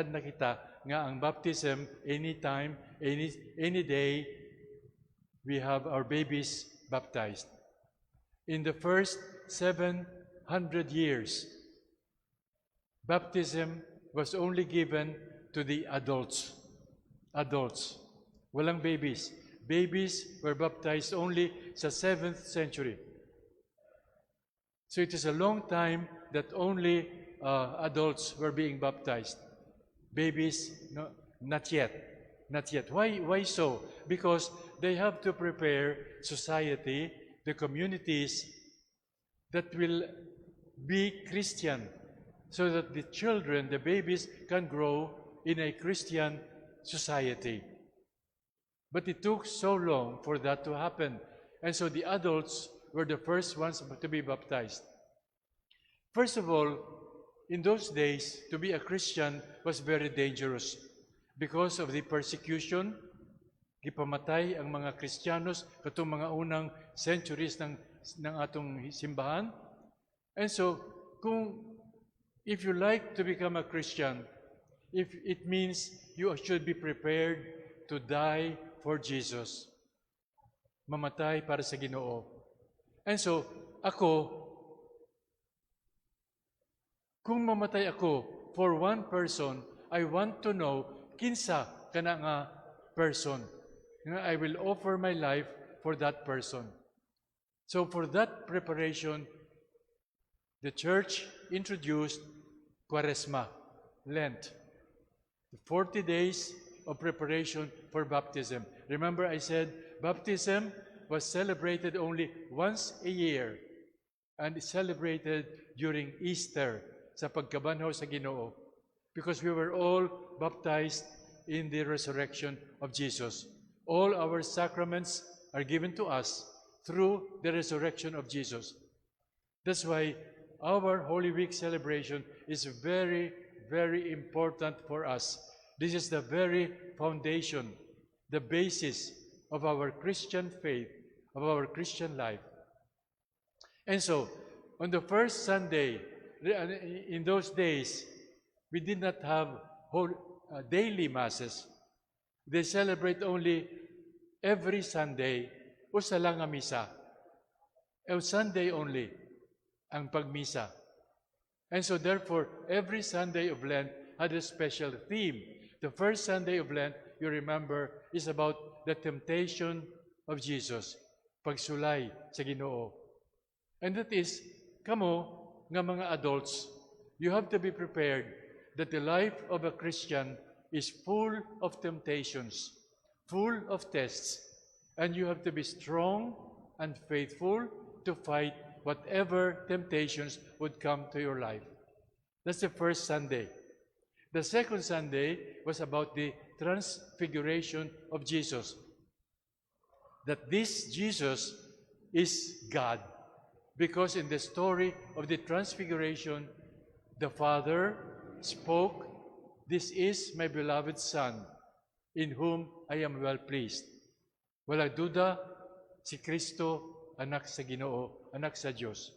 na kita nga ang baptism, anytime, any day, we have our babies baptized. In the first 700 years, baptism was only given to the adults. Adults. Walang babies. Babies were baptized only sa 7th century. So it is a long time that only adults were being baptized. Babies, no, not yet. Not yet. Why so? Because they have to prepare society, the communities that will be Christian, so that the children, the babies, can grow in a Christian society. But it took so long for that to happen. And so the adults were the first ones to be baptized. First of all, in those days, to be a Christian was very dangerous because of the persecution. Gipamatay ang mga Kristiyanos katong mga unang centuries ng atong simbahan. And so, if you like to become a Christian, if it means you should be prepared to die for Jesus. Mamatay para sa Ginoo. And so, kung mamatay ako for one person, I want to know kinsa kana nga person. I will offer my life for that person. So for that preparation, the Church introduced Quaresma, Lent, 40 days of preparation for baptism. Remember I said baptism was celebrated only once a year and is celebrated during Easter sa pagkabanhaw sa Ginoo because we were all baptized in the resurrection of Jesus. All our sacraments are given to us through the resurrection of Jesus. That's why our Holy Week celebration is very, very important for us. This is the very foundation, the basis of our Christian faith, of our Christian life. And so, on the first Sunday, in those days, we did not have daily masses. They celebrate only every Sunday, usa lang nga misa. Sunday only ang pagmisa. And so therefore, every Sunday of Lent had a special theme. The first Sunday of Lent, you remember, is about the temptation of Jesus, pagsulay sa Ginoo. And that is, kamo nga mga adults, you have to be prepared that the life of a Christian is full of temptations, full of tests, and you have to be strong and faithful to fight whatever temptations would come to your life. That's the first Sunday. The second Sunday was about the transfiguration of Jesus. That this Jesus is God. Because in the story of the transfiguration, the Father spoke, "This is my beloved Son, in whom I am well pleased." Wala duda, si Kristo, anak sa Ginoo, anak sa Diyos.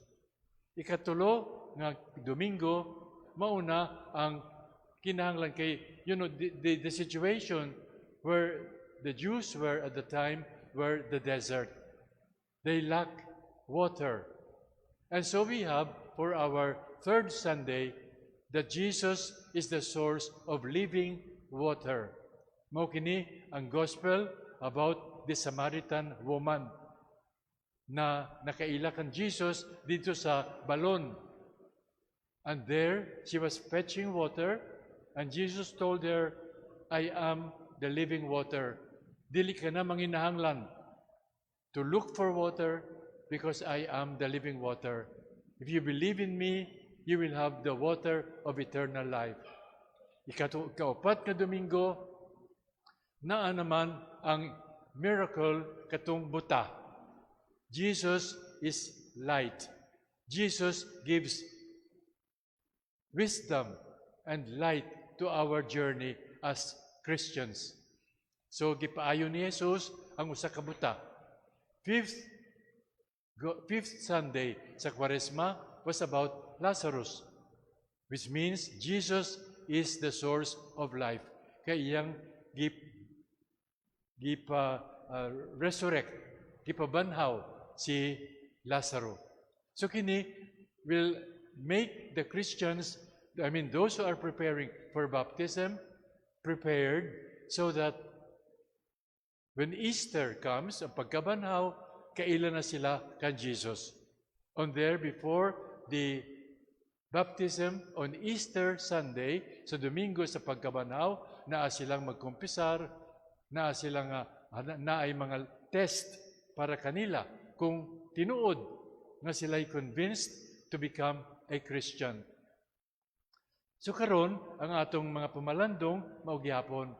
Ikatulo nga Domingo, mauna ang kinahanglan kay, the situation where the Jews were at the time were the desert. They lack water. And so we have, for our third Sunday, that Jesus is the source of living water. Mao kini ang gospel about the Samaritan woman na nakaila kan Jesus dito sa balon. And there, she was fetching water, and Jesus told her, "I am the living water. Dili ka na manginahanglan to look for water because I am the living water. If you believe in me, you will have the water of eternal life." Ikaupat na Domingo, naa naman ang miracle katong buta. Jesus is light. Jesus gives wisdom and light to our journey as Christians. So gipaayo ni Jesus ang usa ka buta. Fifth Sunday sa Quaresma was about Lazarus, which means Jesus is the source of life. Kaya iyang resurrect, gipabanhaw si Lazaro. So kini will make the Christians, those who are preparing for baptism, prepared so that when Easter comes, ang pagkabanhaw, kailan na sila kan Jesus. On there, before the baptism on Easter Sunday, sa Domingo sa pagkabanhaw, naa silang magkumpisar, naa silang naay mga test para kanila kung tinuod nga sila'y convinced to become a Christian. So karon ang atong mga pumalandong maugyapon.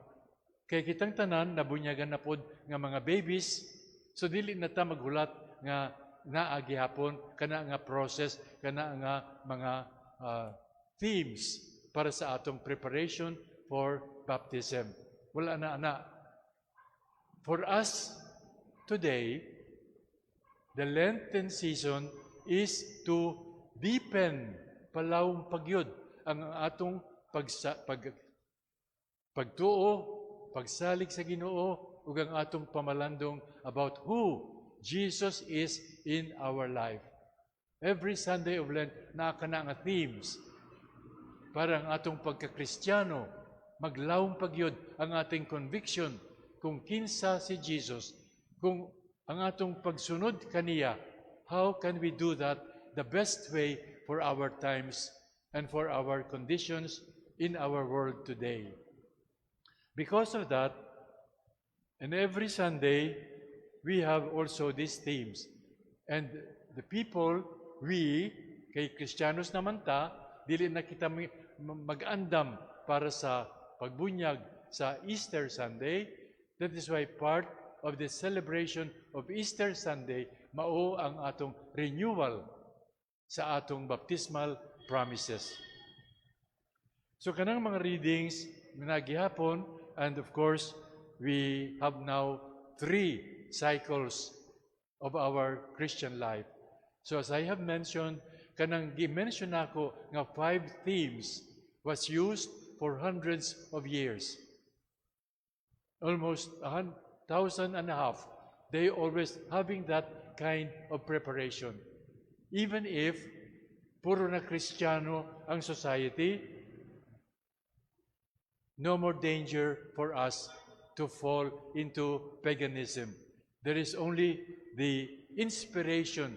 Kay kitang tanan nabunyagan na pod nga mga babies, so dili na ta maghulat nga naagihapon kana nga process, kana nga mga themes para sa atong preparation for baptism. Wala na. For us today, the Lenten season is to deepen palawong pagyud ang atong pagtuo, pagsalig sa Ginoo ug ang atong pamalandong about who Jesus is in our life. Every Sunday of Lent naa kana nga themes para ang atong pagka-Kristiyano maglawong pagyud ang ating conviction kung kinsa si Jesus, kung ang atong pagsunod kaniya. How can we do that the best way for our times and for our conditions in our world today? Because of that, and every Sunday, we have also these themes. And the people, we, kay Kristiyanos naman ta, dili na kita mag-andam para sa pagbunyag sa Easter Sunday. That is why part of the celebration of Easter Sunday, mao ang atong renewal sa atong baptismal promises. So kanang mga readings na gihapon, and of course, we have now 3 cycles of our Christian life. So as I have mentioned, kanang gi-mention ako nga 5 themes was used for hundreds of years. Almost 1,500, they always having that kind of preparation. Even if puro na Kristiyano ang society, no more danger for us to fall into paganism. There is only the inspiration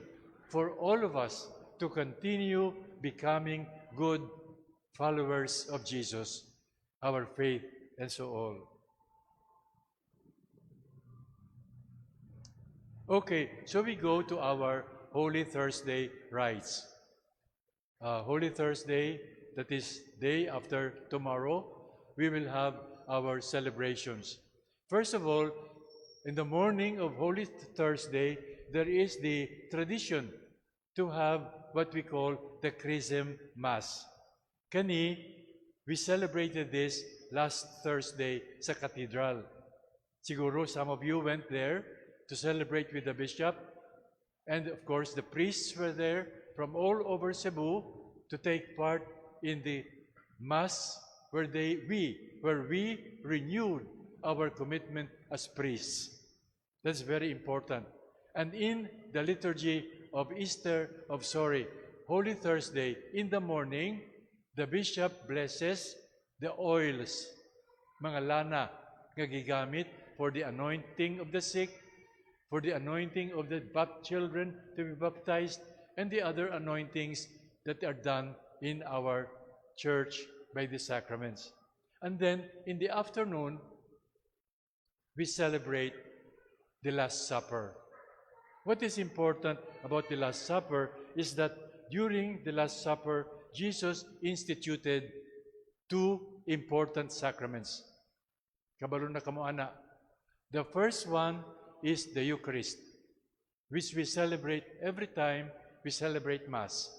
for all of us to continue becoming good followers of Jesus, our faith, and so on. Okay, so we go to our Holy Thursday rites. Holy Thursday, that is day after tomorrow, we will have our celebrations. First of all, in the morning of Holy Thursday, there is the tradition to have what we call the Chrism Mass. Kani, we celebrated this last Thursday sa cathedral. Siguro some of you went there to celebrate with the bishop, and of course the priests were there from all over Cebu to take part in the Mass where we renewed our commitment as priests. That's very important. And in the liturgy of Holy Thursday, in the morning, the bishop blesses the oils, mga lana nga gigamit for the anointing of the sick, for the anointing of the children to be baptized, and the other anointings that are done in our church by the sacraments. And then, in the afternoon, we celebrate the Last Supper. What is important about the Last Supper is that during the Last Supper, Jesus instituted 2 important sacraments. Kabalo na kamo ana. The first one is the Eucharist, which we celebrate every time we celebrate Mass.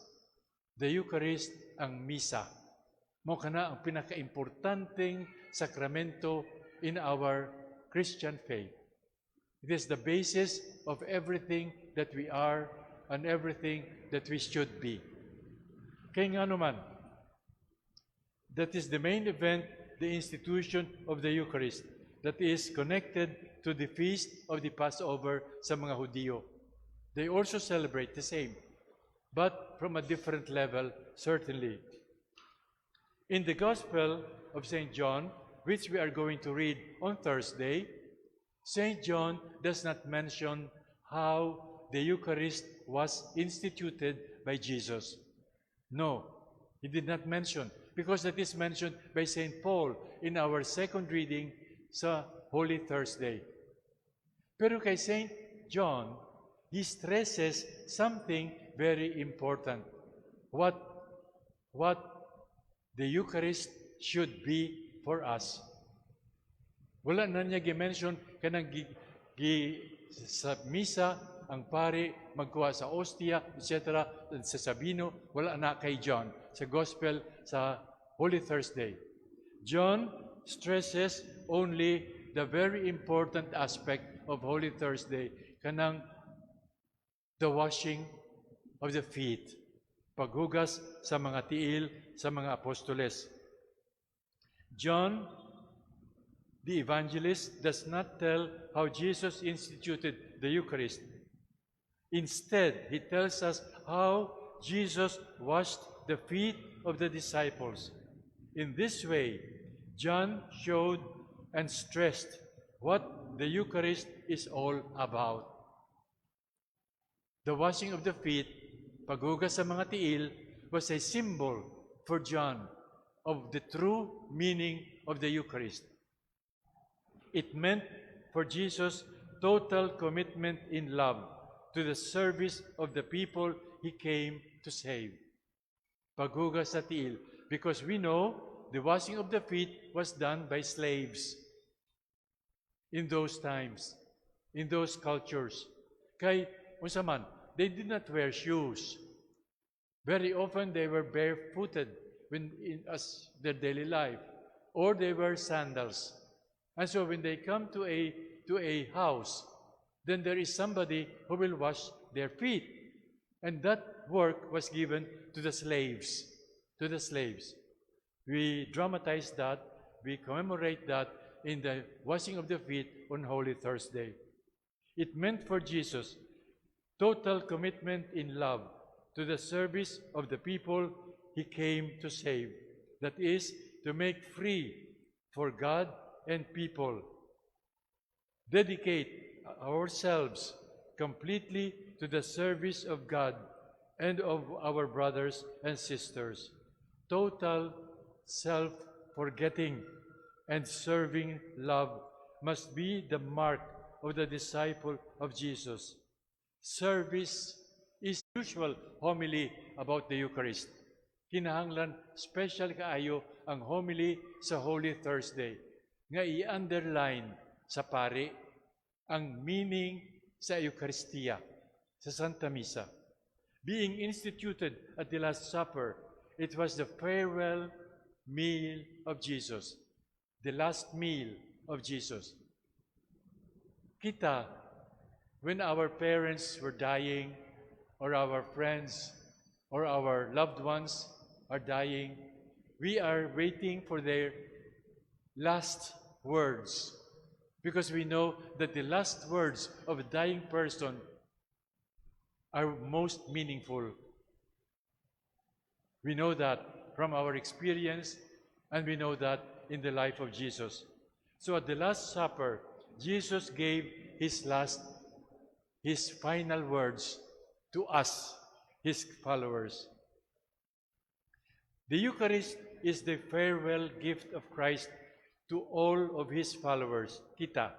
The Eucharist ang Misa. Mo kana ang pinaka-importanteng sakramento in our Christian faith. It is the basis of everything that we are and everything that we should be. Kaya nga naman, That is the main event, the institution of the Eucharist, that is connected to the feast of the Passover sa mga Hudyo. They also celebrate the same, but from a different level, certainly. In the Gospel of St. John, which we are going to read on Thursday, St. John does not mention how the Eucharist was instituted by Jesus. No, he did not mention, because that is mentioned by St. Paul in our second reading sa Holy Thursday. Pero kay St. John, he stresses something very important. What the Eucharist should be for us. Wala na niya gi-mention kanang sa misa ang pari magkuha sa ostia, etc. sa Sabino, wala na kay John sa Gospel sa Holy Thursday. John stresses only the very important aspect of Holy Thursday, kanang the washing of the feet, paghugas sa mga tiil sa mga apostoles. John, the evangelist, does not tell how Jesus instituted the Eucharist. Instead, he tells us how Jesus washed the feet of the disciples. In this way, John showed and stressed what the Eucharist is all about. The washing of the feet, paghugas sa mga tiil, was a symbol for John of the true meaning of the Eucharist. It meant for Jesus total commitment in love to the service of the people he came to save. Paghugas sa tiil, because we know the washing of the feet was done by slaves in those times, in those cultures. Kay usaman, they did not wear shoes. Very often they were barefooted as their daily life, or they wear sandals. And so when they come to a house, then there is somebody who will wash their feet. And that work was given to the slaves. To the slaves. We dramatize that, we commemorate that in the washing of the feet on Holy Thursday. It meant for Jesus total commitment in love to the service of the people he came to save. That is, to make free for God and people. Dedicate ourselves completely to the service of God and of our brothers and sisters. Total self-forgetting and serving love must be the mark of the disciple of Jesus. Service is usual homily about the Eucharist. Kinahanglan special kaayo ang homily sa Holy Thursday nga i-underline sa pari ang meaning sa Eucharistia, sa Santa Misa. Being instituted at the Last Supper, it was the farewell meal of Jesus, the last meal of Jesus. Kita, when our parents were dying, or our friends, or our loved ones are dying, we are waiting for their last words, because we know that the last words of a dying person are most meaningful. We know that from our experience, and we know that in the life of Jesus. So at the Last Supper, Jesus gave his final words to us, his followers. The Eucharist is the farewell gift of Christ to all of his followers, kita,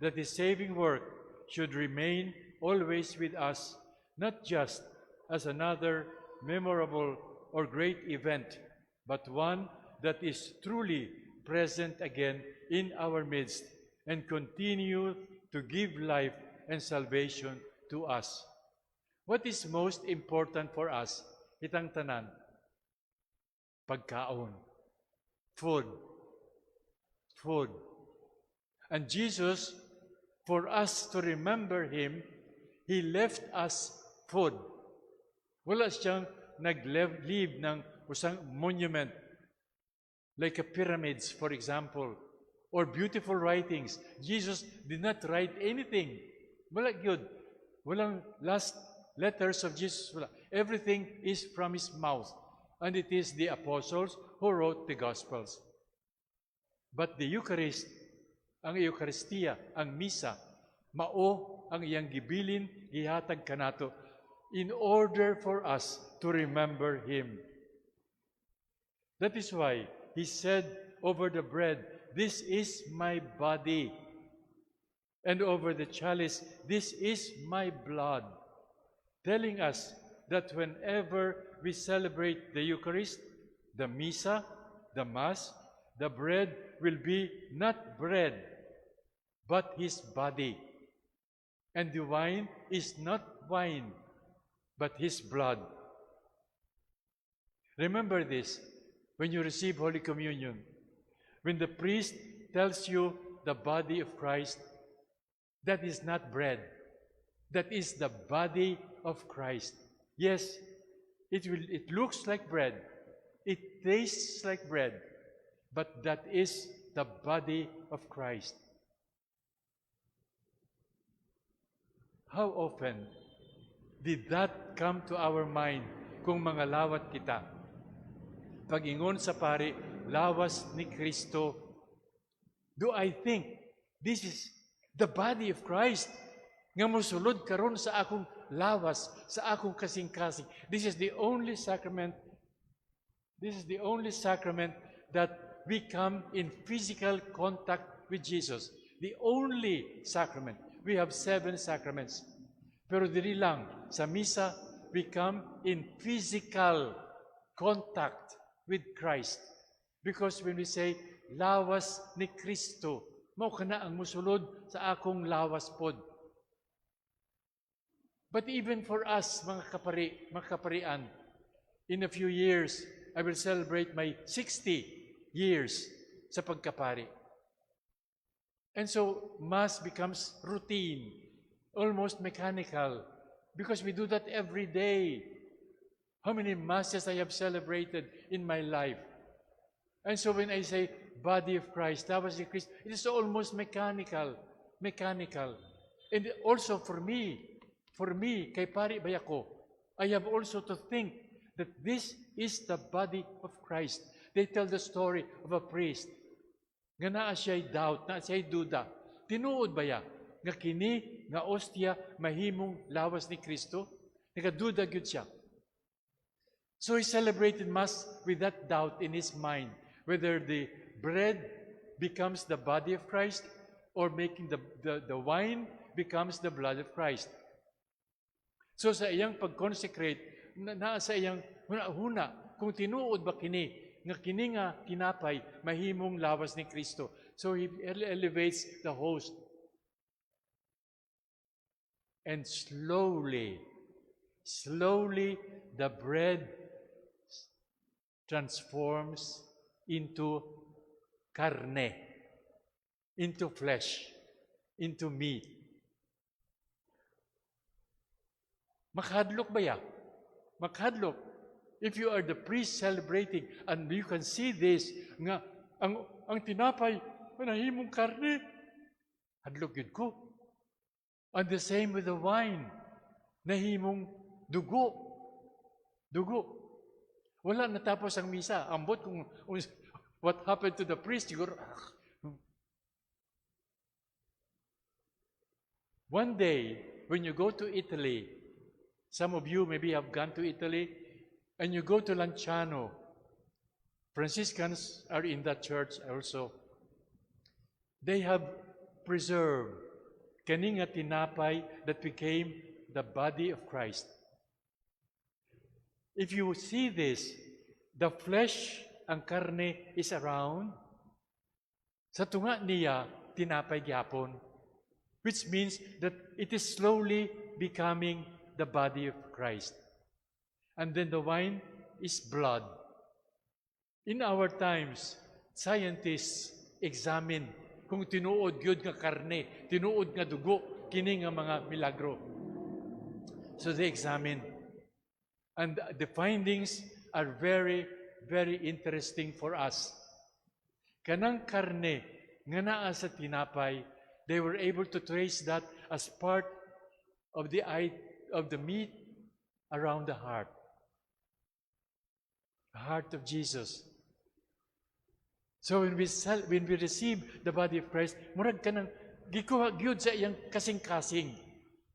that his saving work should remain always with us, not just as another memorable or great event, but one that is truly present again in our midst and continue to give life and salvation to us. What is most important for us? Itang tanan. Pagkaon. Food. Food. And Jesus, for us to remember him, he left us food. Wala siyang nag-leave ng usang monument like a pyramids, for example, or beautiful writings. Jesus did not write anything. Wala yun. Walang last letters of Jesus. Wala. Everything is from His mouth. And it is the apostles who wrote the Gospels. But the Eucharist, ang Eucharistia, ang Misa, mao ang iyang gibilin, gihatag kanato, in order for us to remember Him. That is why He said over the bread, "This is my body." And over the chalice, "This is my blood." Telling us that whenever we celebrate the Eucharist, the Misa, the Mass, the bread will be not bread, but His body. And the wine is not wine, but His blood. Remember this when you receive Holy Communion. When the priest tells you the body of Christ, that is not bread. That is the body of Christ. Yes, it looks like bread. It tastes like bread. But that is the body of Christ. How often did that come to our mind kung mangalawat kita? Pag-ingon sa pari, lawas ni Kristo. Do I think this is the body of Christ? Nga mosulod karon sa akong lawas, sa akong kasing-kasing. This is the only sacrament. This is the only sacrament that we come in physical contact with Jesus. The only sacrament. We have 7 sacraments. Pero dili lang, sa Misa, we come in physical contact with Christ. Because when we say, lawas ni Kristo, mao kana ang musulod sa akong lawas pod. But even for us, mga kaparian, in a few years, I will celebrate my 60 years sa pagkapari. And so, Mass becomes routine, almost mechanical, because we do that every day. How many Masses I have celebrated in my life? And so when I say, body of Christ, lawas ni Kristo, it is almost mechanical. And also for me, kay pari bayako, I have also to think that this is the body of Christ. They tell the story of a priest. Nga naa siya'y doubt, naa siya'y duda. Tinuod ba ya? Nga kini, nga ostia, mahimong lawas ni Kristo? Nagaduda gyud siya. So he celebrated Mass with that doubt in his mind, whether the bread becomes the body of Christ or making the wine becomes the blood of Christ. So sa iyang pag-consecrate, naa sa iyang huna, kung tinuod ba kini nga tinapay, mahimong lawas ni Kristo. So he elevates the host. And slowly, the bread transforms into carne, into flesh, into meat. Makahadlok ba ya? Makahadlok. If you are the priest celebrating and you can see this, nga ang tinapay, manahimong karne, hadlok yun ko. And the same with the wine, nahimong dugo. Wala natapos ang misa. Ambot kung what happened to the priest, siguro, One day, when you go to Italy, some of you maybe have gone to Italy, and you go to Lanciano. Franciscans are in that church also. They have preserved kaning nga tinapay that became the body of Christ. If you see this, the flesh, ang karne is around. Sa tunga niya, tinapay gyapon. Which means that it is slowly becoming the body of Christ. And then the wine is blood. In our times, scientists examine kung tinuod gyud nga karne, tinuod nga dugo, kini nga mga milagro. So they examine. And the findings are very, very interesting for us. Kanang karne nga naa sa tinapay, they were able to trace that as part of the meat around the heart of Jesus. So when we receive the body of Christ, murag kanang gikuha gyud sa iyang kasing-kasing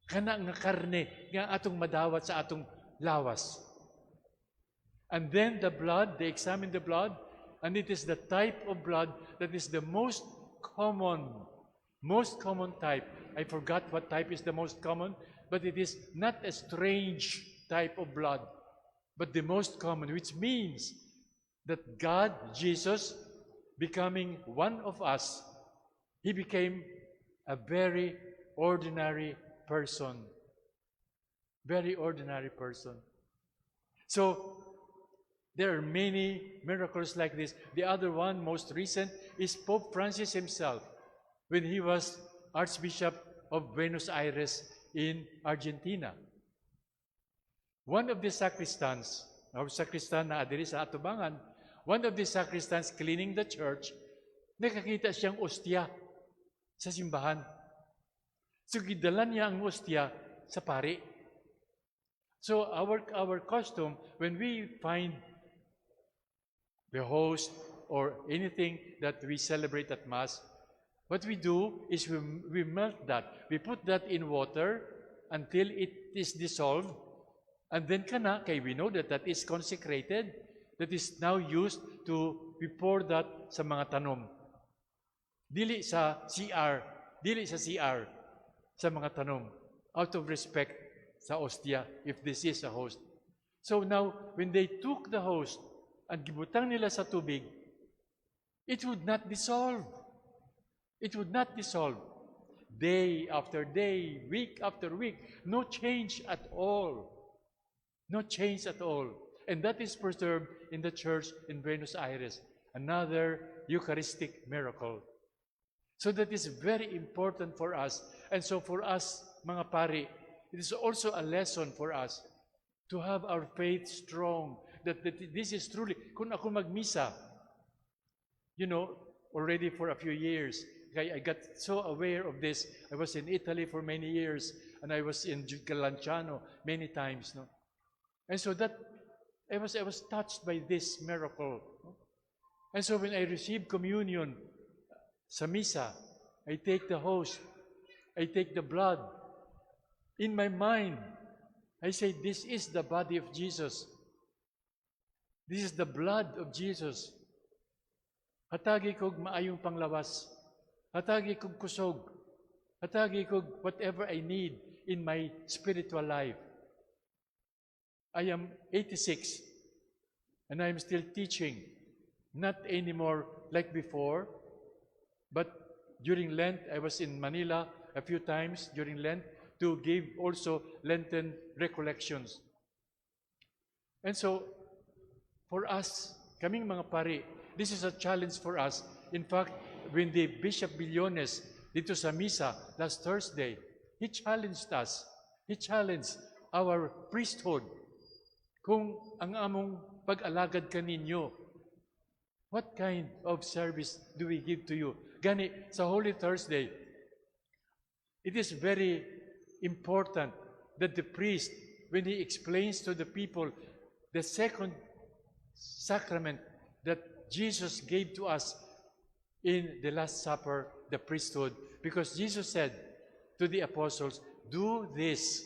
kana nga karne nga atong madawat sa atong lawas. And then the blood, they examine the blood, and it is the type of blood that is the most common type. I forgot what type is the most common, but it is not a strange type of blood, but the most common, which means that God, Jesus, becoming one of us, He became a very ordinary person. Very ordinary person. So, there are many miracles like this. The other one, most recent, is Pope Francis himself, when he was Archbishop of Buenos Aires in Argentina. One of the sacristans, or sacristan na adiri sa atubangan, one of the sacristans cleaning the church, nakakita siyang ostya sa simbahan. So, gidalan niya ang ostya sa pari. So, our custom, when we find the host or anything that we celebrate at Mass, what we do is we melt that. We put that in water until it is dissolved. And then kay we know that that is consecrated, that is now used to, we pour that sa mga tanom. Dili sa CR, sa mga tanom, out of respect sa ostia, if this is a host. So now, when they took the host and gibutang nila sa tubig, it would not dissolve. It would not dissolve. Day after day, week after week, no change at all. No change at all. And that is preserved in the church in Buenos Aires. Another Eucharistic miracle. So that is very important for us. And so for us, mga pari, it is also a lesson for us to have our faith strong. That this is truly, kung ako magmisa, already for a few years, I got so aware of this. I was in Italy for many years, and I was in Galanciano many times. No? And so that, I was touched by this miracle. No? And so when I received communion sa misa, I take the host, I take the blood. In my mind, I say, this is the body of Jesus. This is the blood of Jesus. Hatagi kog maayong panglawas. Hatagi kog kusog. Hatagi kog whatever I need in my spiritual life. I am 86, and I am still teaching. Not anymore like before, but during Lent, I was in Manila a few times during Lent to give also Lenten recollections. And so, for us, kaming mga pari, this is a challenge for us. In fact, when the Bishop Billones dito sa misa last Thursday, he challenged us. He challenged our priesthood. Kung ang among pag-alagad kaninyo, what kind of service do we give to you? Gani, sa Holy Thursday, it is very important that the priest, when he explains to the people the second sacrament that Jesus gave to us in the Last Supper, the priesthood, because Jesus said to the apostles, do this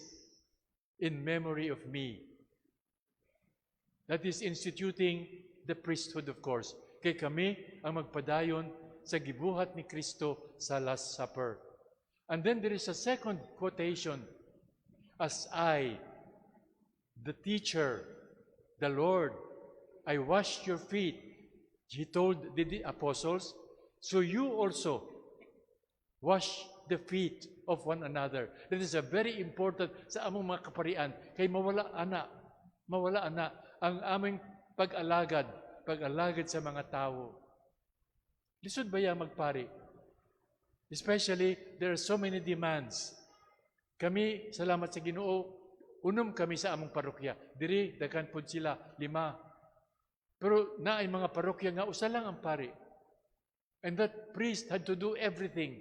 in memory of me. That is instituting the priesthood, of course. Kay kami ang magpadayon sa gibuhat ni Kristo sa Last Supper. And then there is a second quotation. As I, the teacher, the Lord, I washed your feet, he told the apostles, so you also wash the feet of one another. That is a very important sa among mga kaparian. Kay mawala ana ang aming pag-alagad sa mga tao. Lisod ba yan magpari? Especially, there are so many demands. Kami, salamat sa Ginoo, unom kami sa among parokya. Diri, daghan pud sila, 5. Pero naay mga parokya nga, usa lang ang pari. And that priest had to do everything.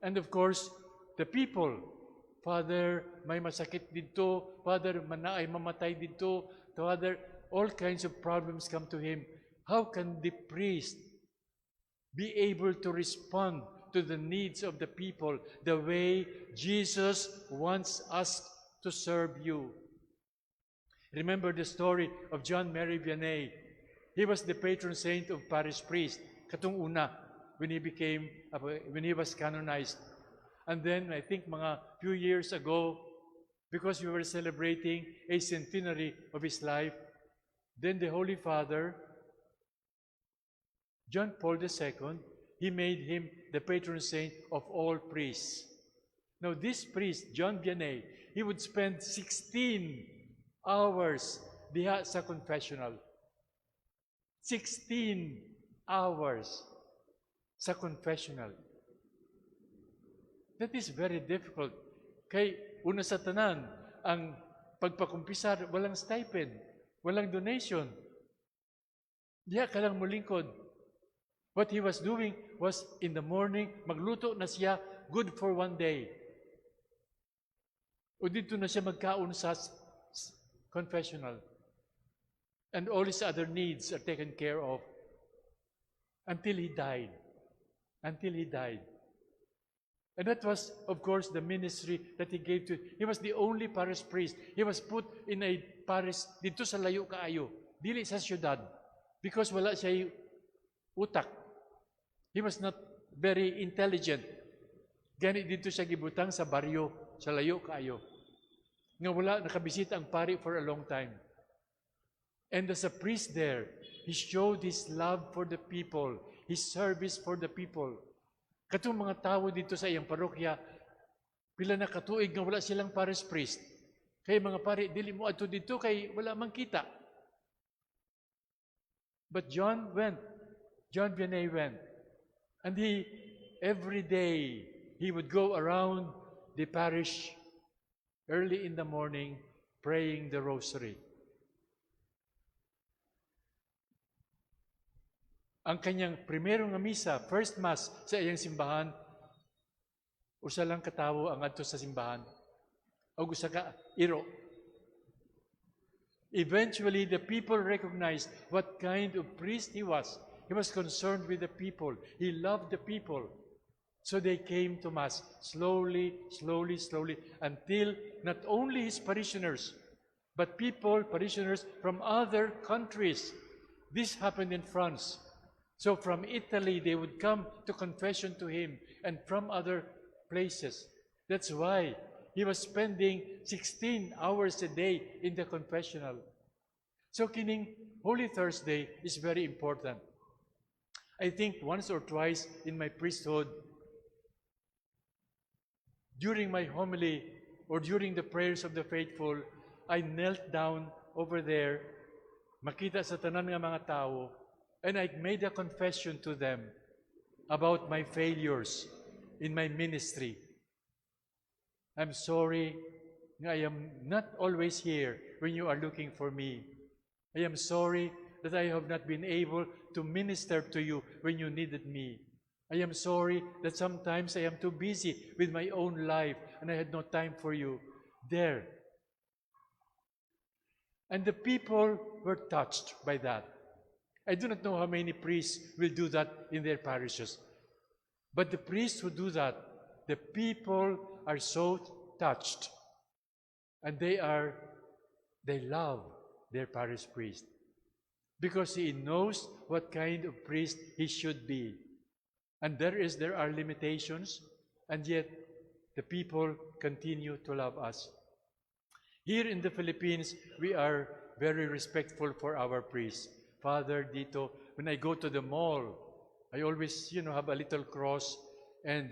And of course, the people, Father, may masakit dito, Father, ay mamatay dito, Father, all kinds of problems come to him. How can the priest be able to respond to the needs of the people the way Jesus wants us to serve you? Remember the story of John Mary Vianney. He was the patron saint of parish priest, katong una, when he was canonized. And then, I think mga few years ago, because we were celebrating a centenary of his life, then the Holy Father, John Paul II, he made him the patron saint of all priests. Now, this priest, John Vianney, he would spend 16 hours diha sa confessional. 16 hours sa confessional. That is very difficult. Kay una sa tanan, ang pagpakumpisar, walang stipend, walang donation. Diha ka lang mulingkod. What he was doing was, in the morning, magluto na siya, good for one day. O dito na siya magkaon sa confessional. And all his other needs are taken care of until he died. Until he died. And that was, of course, the ministry that he gave to. He was the only parish priest. He was put in a parish dito sa layo Kaayo, dili sa syudad, because wala siya utak. He was not very intelligent. Gani dito siya gibutang sa baryo, sa layo Kaayo. Nga wala nakabisita ang pari for a long time. And as a priest there, he showed his love for the people, his service for the people. Katong mga tao dito sa iyang parokya, pila na katuig nga wala silang parish priest. Kay mga pari, dili mo adto dito kay wala man kita. But John Vianney went. And every day, he would go around the parish early in the morning praying the rosary. Ang kanyang primero nga misa, first mass sa iyang simbahan, usa lang katawo ang adto sa simbahan. O usa ka iro. Eventually, the people recognized what kind of priest he was. He was concerned with the people. He loved the people. So they came to Mass slowly, until not only his parishioners, but parishioners from other countries. This happened in France. So from Italy, they would come to confession to him, and from other places. That's why he was spending 16 hours a day in the confessional. So kining Holy Thursday is very important. I think once or twice in my priesthood, during my homily or during the prayers of the faithful, I knelt down over there, makita sa tanan nga mga tao, and I made a confession to them about my failures in my ministry. I'm sorry I am not always here when you are looking for me. I am sorry that I have not been able to minister to you when you needed me. I am sorry that sometimes I am too busy with my own life and I had no time for you. There. And the people were touched by that. I do not know how many priests will do that in their parishes. But the priests who do that, the people are so touched. And they love their parish priest. Because he knows what kind of priest he should be. And there are limitations, and yet the people continue to love us. Here in the Philippines, we are very respectful for our priests. Father, dito, when I go to the mall, I always, have a little cross and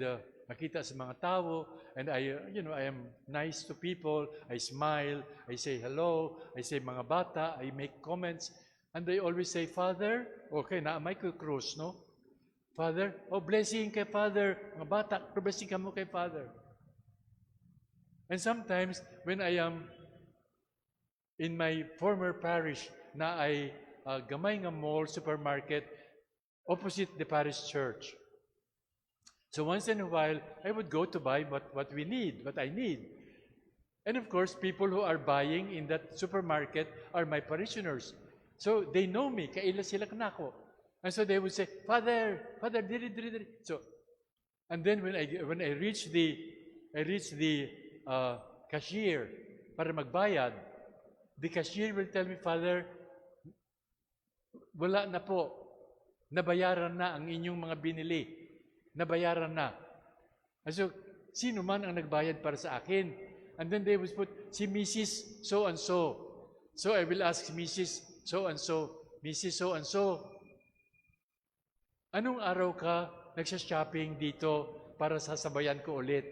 makita sa mga tao, and I am nice to people. I smile, I say hello, I say mga bata, I make comments, and they always say, Father, okay, naamay ko cross, no? Father, blessing kay Father. Mga bata, blessing ka mo kay Father. And sometimes, when I am in my former parish, na ay gamay nga mall, supermarket, opposite the parish church. So once in a while, I would go to buy what we need, what I need. And of course, people who are buying in that supermarket are my parishioners. So they know me, kaila sila kanako. And so they would say, Father, diri. So, and then when I reach the cashier para magbayad, the cashier will tell me, Father, wala na po, nabayaran na ang inyong mga binili, nabayaran na. And so, sino man ang nagbayad para sa akin? And then they would put, si Mrs. so-and-so. So I will ask Mrs. so-and-so, Mrs. so-and-so, anong araw ka nagsha-shopping dito para sasabayan ko ulit?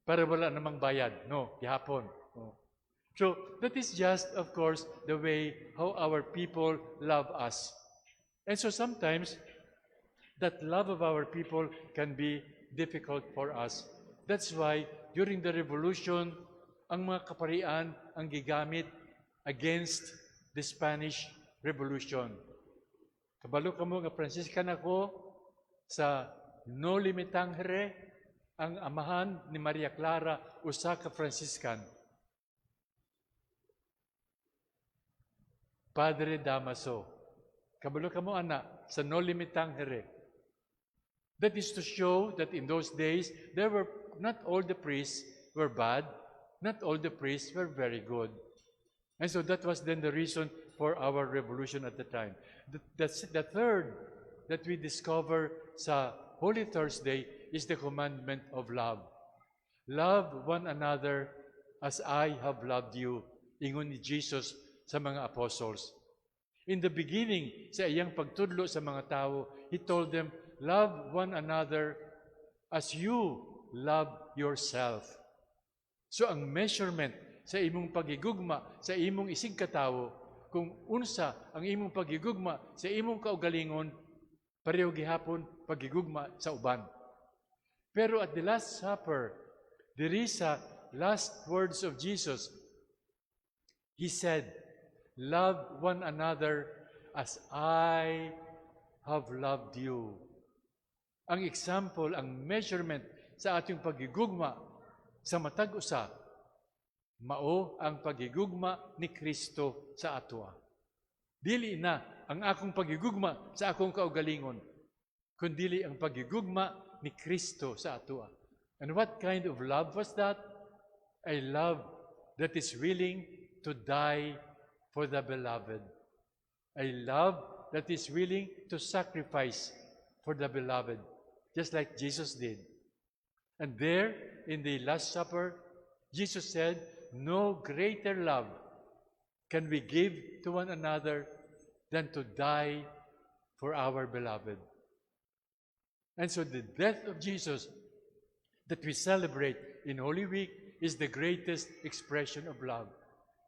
Para wala namang bayad. No, gihapon. No. So, that is just, of course, the way how our people love us. And so sometimes, that love of our people can be difficult for us. That's why, during the Revolution, ang mga kaparian ang gigamit against the Spanish Revolution. Kabalo ka mo nga Franciscan ako sa No Limitangere, ang amahan ni Maria Clara, usa ka Franciscan. Padre Damaso. Kabalo ka mo ana sa No Limitangere. That is to show that in those days, not all the priests were bad, not all the priests were very good. And so that was then the reason for our revolution at the time. The third that we discover sa Holy Thursday is the commandment of love. Love one another as I have loved you, ingon ni Jesus sa mga apostles. In the beginning, sa iyang pagtudlo sa mga tao, He told them, love one another as you love yourself. So ang measurement sa imong pagigugma, sa imong isig katawo, kung unsa ang imong pagigugma sa imong kaugalingon, pareho gihapon pagigugma sa uban. Pero at the Last Supper, diri sa last words of Jesus, He said, love one another as I have loved you. Ang example, ang measurement sa ating pagigugma sa matag usa, mao ang pagigugma ni Kristo sa atwa. Dili na ang akong pagigugma sa akong kaugalingon, kundi ang pagigugma ni Kristo sa atwa. And what kind of love was that? A love that is willing to die for the beloved. A love that is willing to sacrifice for the beloved, just like Jesus did. And there, in the Last Supper, Jesus said, no greater love can we give to one another than to die for our beloved. And so the death of Jesus that we celebrate in Holy Week is the greatest expression of love.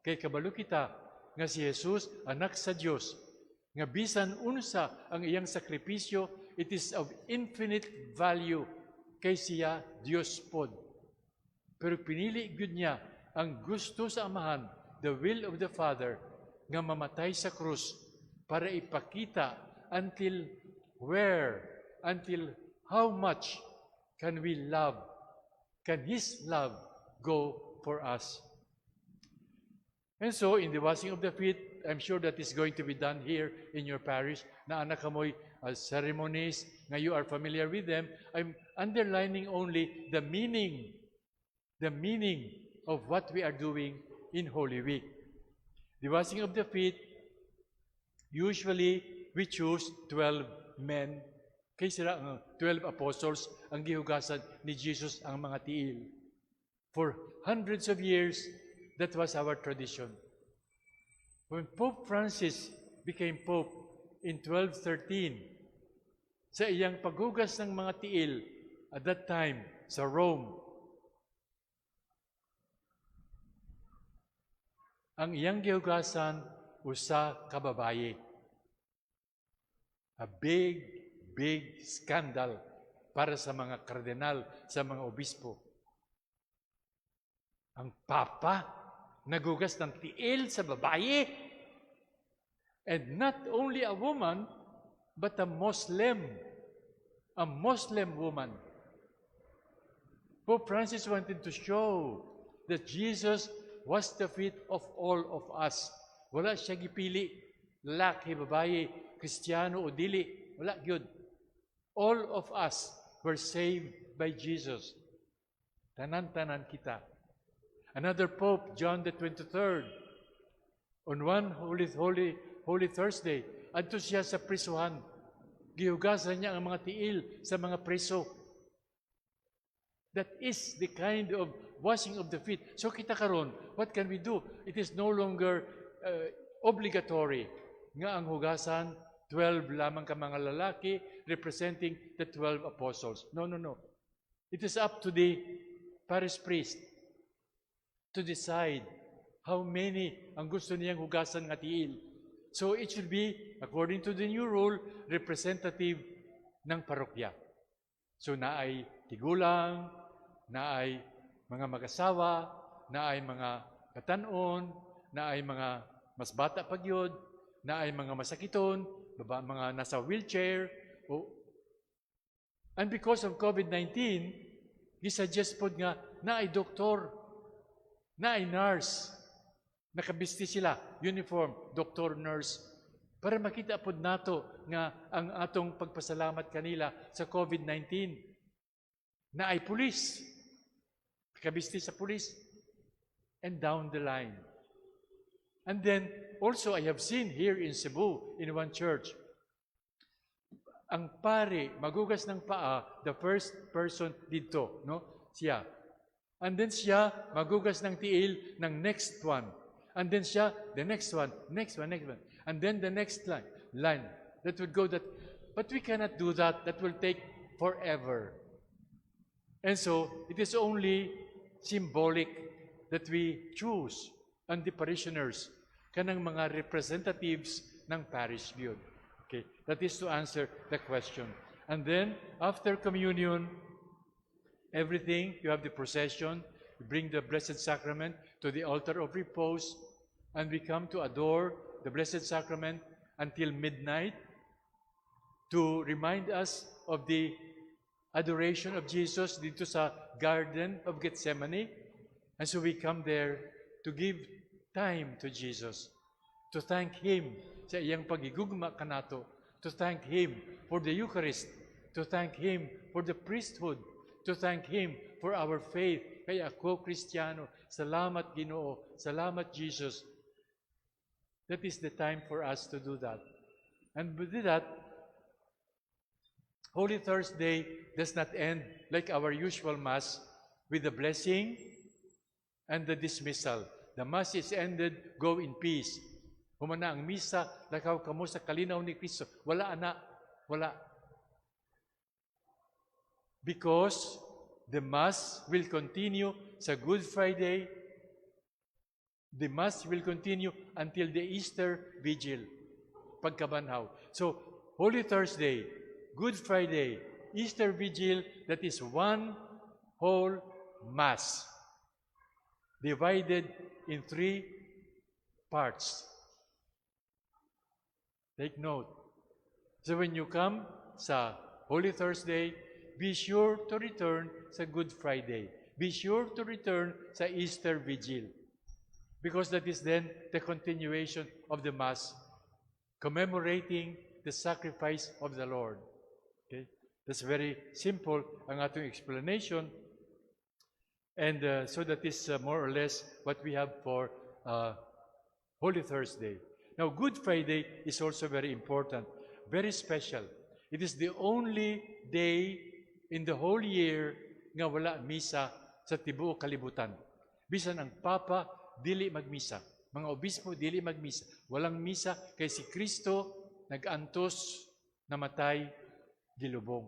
Kay kabalo kita nga si Jesus, anak sa Diyos, nga bisan unsa ang iyang sakripisyo, it is of infinite value kay siya Diyos pod. Pero pinili gud niya ang gusto sa Amahan, the will of the Father, nga mamatay sa krus para ipakita until where, until how much can we love, can His love go for us. And so, in the washing of the feet, I'm sure that is going to be done here in your parish, na anak kamoy ceremonies, nga you are familiar with them. I'm underlining only the meaning of what we are doing in Holy Week. The washing of the feet, usually we choose 12 men, kay sila ang 12 apostles ang gihugasan ni Jesus ang mga tiil. For hundreds of years, that was our tradition. When Pope Francis became Pope in 1213, sa iyang paghugas ng mga tiil at that time sa Rome, ang iyang gihugasan usa ka babaye. A big scandal para sa mga kardinal, sa mga obispo. Ang Papa nagugas ng tiil sa babaye. And not only a woman, but a Muslim woman. Pope Francis wanted to show that Jesus was the feet of all of us. Wala siya gipili, lalaki, babae, Kristiyano o dili. Wala gyud. All of us were saved by Jesus. Tanan-tanan kita. Another Pope, John the 23rd, on one Holy Thursday, adto siya sa prisuhan. Gihugasan niya ang mga tiil sa mga preso. That is the kind of washing of the feet. So kita karon, what can we do? It is no longer obligatory nga ang hugasan, 12 lamang ka mga lalaki representing the 12 apostles. No. It is up to the parish priest to decide how many ang gusto niyang hugasan nga tiil. So it should be, according to the new rule, representative ng parokya. So naay tigulang, naay mga mag-asawa, naay mga katanon, naay mga mas bata pagyod, naay mga masakiton, mga nasa wheelchair. And because of COVID-19, gisuggest po nga naay doktor, naay nurse, nakabisti sila, uniform, doktor, nurse, para makita po nato nga ang atong pagpasalamat kanila sa COVID-19. Naay pulis, nakabisti sa pulis, and down the line. And then, also I have seen here in Cebu, in one church, ang pare, magugas ng paa, the first person dito, no? Siya. And then siya, magugas ng tiil ng next one. And then siya, the next one. And then the next line. That would go that. But we cannot do that. That will take forever. And so, it is only symbolic that we choose and the parishioners, kanang mga representatives ng parish yun. Okay, that is to answer the question. And then, after communion, everything, you have the procession, you bring the Blessed Sacrament to the altar of repose, and we come to adore the Blessed Sacrament until midnight to remind us of the adoration of Jesus dito sa Garden of Gethsemane. And so we come there to give time to Jesus, to thank Him sa iyang pagigugma kanato, to thank Him for the Eucharist, to thank Him for the priesthood, to thank Him for our faith. Kaya ako, Kristiyano, salamat Ginoo, salamat Jesus. That is the time for us to do that. And with that, Holy Thursday does not end like our usual Mass with the blessing and the dismissal. The Mass is ended, go in peace. Humana ang misa, lakaw kamo sa kalinaw ni Kristo. Wala ana, wala. Because the Mass will continue sa Good Friday. The Mass will continue until the Easter Vigil, pagkabanhaw. So, Holy Thursday, Good Friday, Easter Vigil, that is one whole Mass, divided in 3 parts. Take note. So when you come sa Holy Thursday, be sure to return sa Good Friday. Be sure to return sa Easter Vigil. Because that is then the continuation of the Mass, commemorating the sacrifice of the Lord. Okay? That's very simple ang atong explanation. And so that is more or less what we have for Holy Thursday. Now, Good Friday is also very important, very special. It is the only day in the whole year nga wala misa sa tibuok kalibutan. Bisan ang Papa, dili magmisa. Mga obispo, dili magmisa. Walang misa kay si Kristo nag-antos, namatay, gilubong.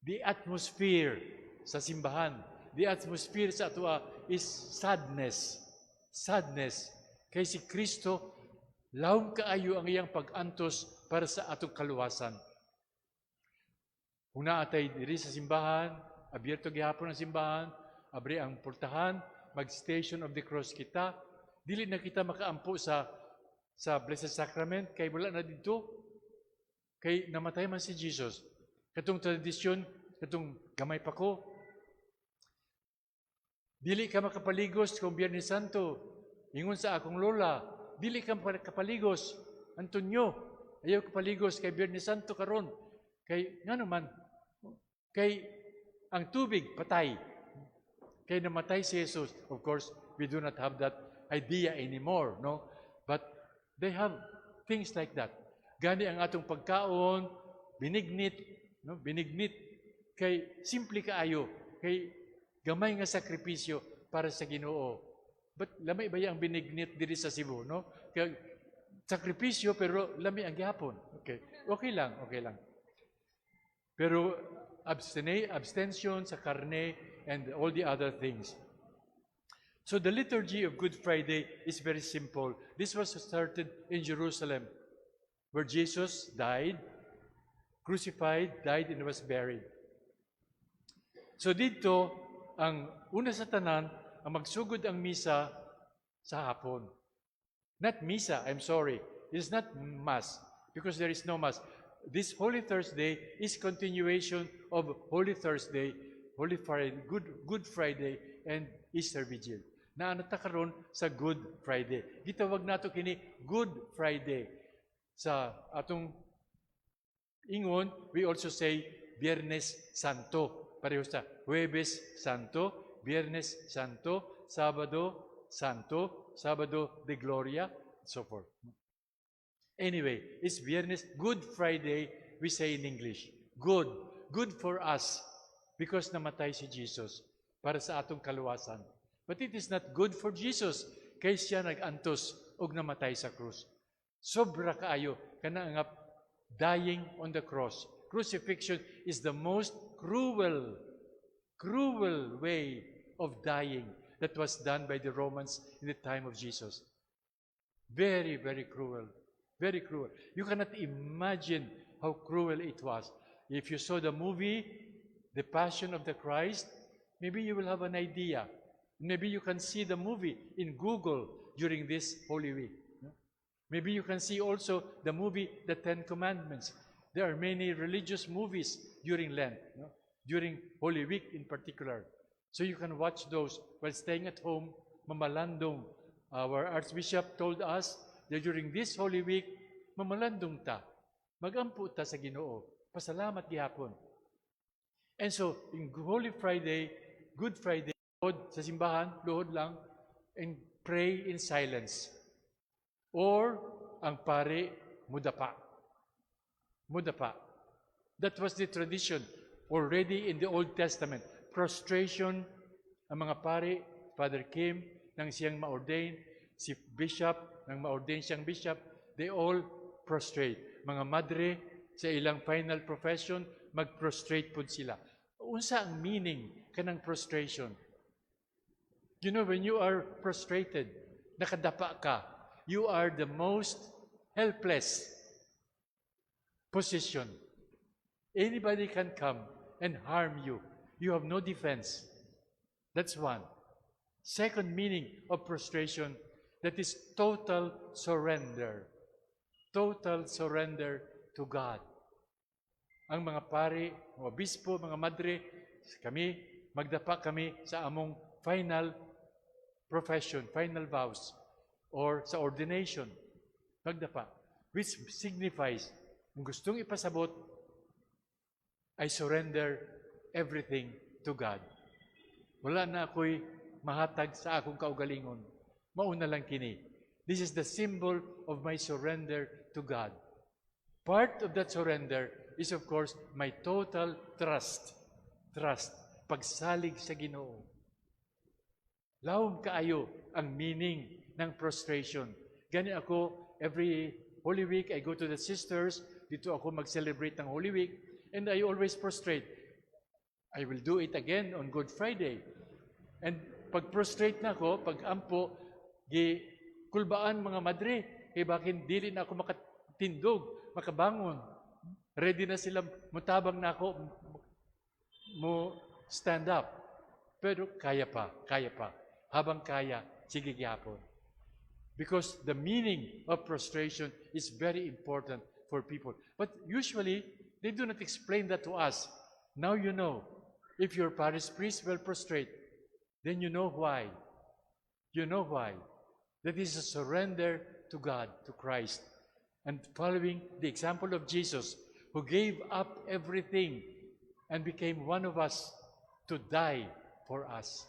The atmosphere sa simbahan, the atmosphere sa atua is sadness. Sadness. Kay si Kristo, lawom kaayo ang iyang pag-antos para sa atong kaluwasan. Kung naatay diri sa simbahan, abierto gihapon ang simbahan, abri ang portahan, mag-Station of the Cross kita, dili na kita makaampo sa Blessed Sacrament, kay wala na dito. Kay namatay man si Jesus. Katong tradisyon, katong gamay pa ko, dili ka makapaligos kung Biyernes Santo. Ingon sa akong lola, dili ka makapaligos. Antonio, ayaw kapaligos kay Biyernes Santo karon. Kay, nga naman, kay ang tubig, patay. Kay namatay si Jesus. Of course, we do not have that idea anymore, no? But they have things like that. Gani ang atong pagkaon, binignit, no? Binignit. Kay simple kaayo, kay gamay nga sakripisyo para sa Ginoo. But lamay ba ang binignit diri sa Cebu, no? Kay sakripisyo pero lami ang gihapon. Okay. Okay lang. Pero abstention sa karne and all the other things. So the liturgy of Good Friday is very simple. This was started in Jerusalem, where Jesus died, crucified, died, and was buried. So dito, ang una sa tanan, ang magsugod ang misa sa hapon. Not misa, I'm sorry. It is not Mass, because there is no Mass. This Holy Thursday is continuation of Holy Thursday, Holy Friday, Good Friday, and Easter Vigil. Na anata karon sa Good Friday. Gitawag nato kini Good Friday. Sa atong ingon, we also say Biyernes Santo. Pareho sa Huwebes Santo, Biyernes Santo, Sabado Santo, Sabado de Gloria, and so forth. Anyway, it's Biyernes, Good Friday, we say in English. Good. Good for us because namatay si Jesus para sa atong kaluwasan. But it is not good for Jesus kay siya nag-antos og namatay sa krus. Sobra kaayo kana nga dying on the cross. Crucifixion is the most cruel way of dying that was done by the Romans in the time of Jesus. Very, very cruel. Very cruel. You cannot imagine how cruel it was. If you saw the movie, The Passion of the Christ, maybe you will have an idea. Maybe you can see the movie in Google during this Holy Week. Maybe you can see also the movie, The Ten Commandments. There are many religious movies during Lent, during Holy Week in particular. So you can watch those while staying at home, mamalandong. Our Archbishop told us that during this Holy Week, mamalandong ta. Magampo ta sa Ginoo. Pasalamat gihapon. And so, in Holy Friday, Good Friday, luhod sa simbahan, luhod lang, and pray in silence. Or, ang pare, mudapa. Mudapa. That was the tradition already in the Old Testament. Prostration, ang mga pare, Father Kim, nang siyang ma-ordain, si Bishop, nang ma-ordain siyang Bishop, they all prostrate. Mga madre, sa ilang final profession, mag-prostrate po sila. Unsa ang meaning kanang prostration? You know, when you are prostrated, nakadapa ka, you are the most helpless position. Anybody can come and harm you. You have no defense. That's one. Second meaning of prostration, that is total surrender. Total surrender to God. Ang mga pari, mga obispo, mga madre, kami, magdapa kami sa among final profession, final vows, or sa ordination, magdapa, which signifies, kung gustong ipasabot, I surrender everything to God. Wala na ako'y mahatag sa akong kaugalingon. Mauna lang kini. This is the symbol of my surrender to God. Part of that surrender is, of course, my total trust. Trust. Pagsalig sa Ginoo. Lawom kaayo ang meaning ng prostration. Gani ako, every Holy Week, I go to the sisters. Dito ako mag-celebrate ng Holy Week. And I always prostrate. I will do it again on Good Friday. And pag prostrate na ako, pag ampo, kulbaan mga madre, kaya bakin dili na ako makatindog, makabangon. Ready na sila, mutabang na ako, mo stand up. Pero kaya pa. Habang kaya, sige gyapon. Because the meaning of prostration is very important for people. But usually, they do not explain that to us. Now you know. If your parish priest will prostrate, then you know why. You know why. That is a surrender to God, to Christ. And following the example of Jesus, who gave up everything and became one of us to die for us.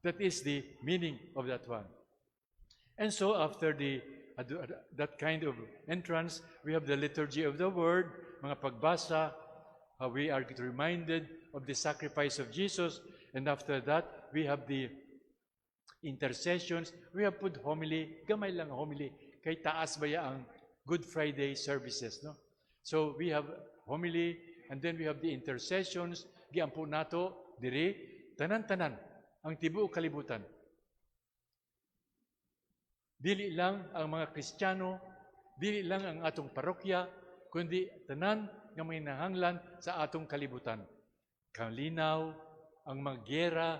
That is the meaning of that one. And so after that kind of entrance, we have the liturgy of the word, mga pagbasa, how we are reminded of the sacrifice of Jesus. And after that, we have the intercessions. We have put homily, gamay lang homily, kay taas baya ang Good Friday services, no? So we have homily, and then we have the intercessions, giampo nato, diri, tanan-tanan, ang tibuok kalibutan. Dili lang ang mga Kristiyano, dili lang ang atong parokya, kundi tanan nga may nahanglan sa atong kalibutan. Kalinaw, ang mga gera,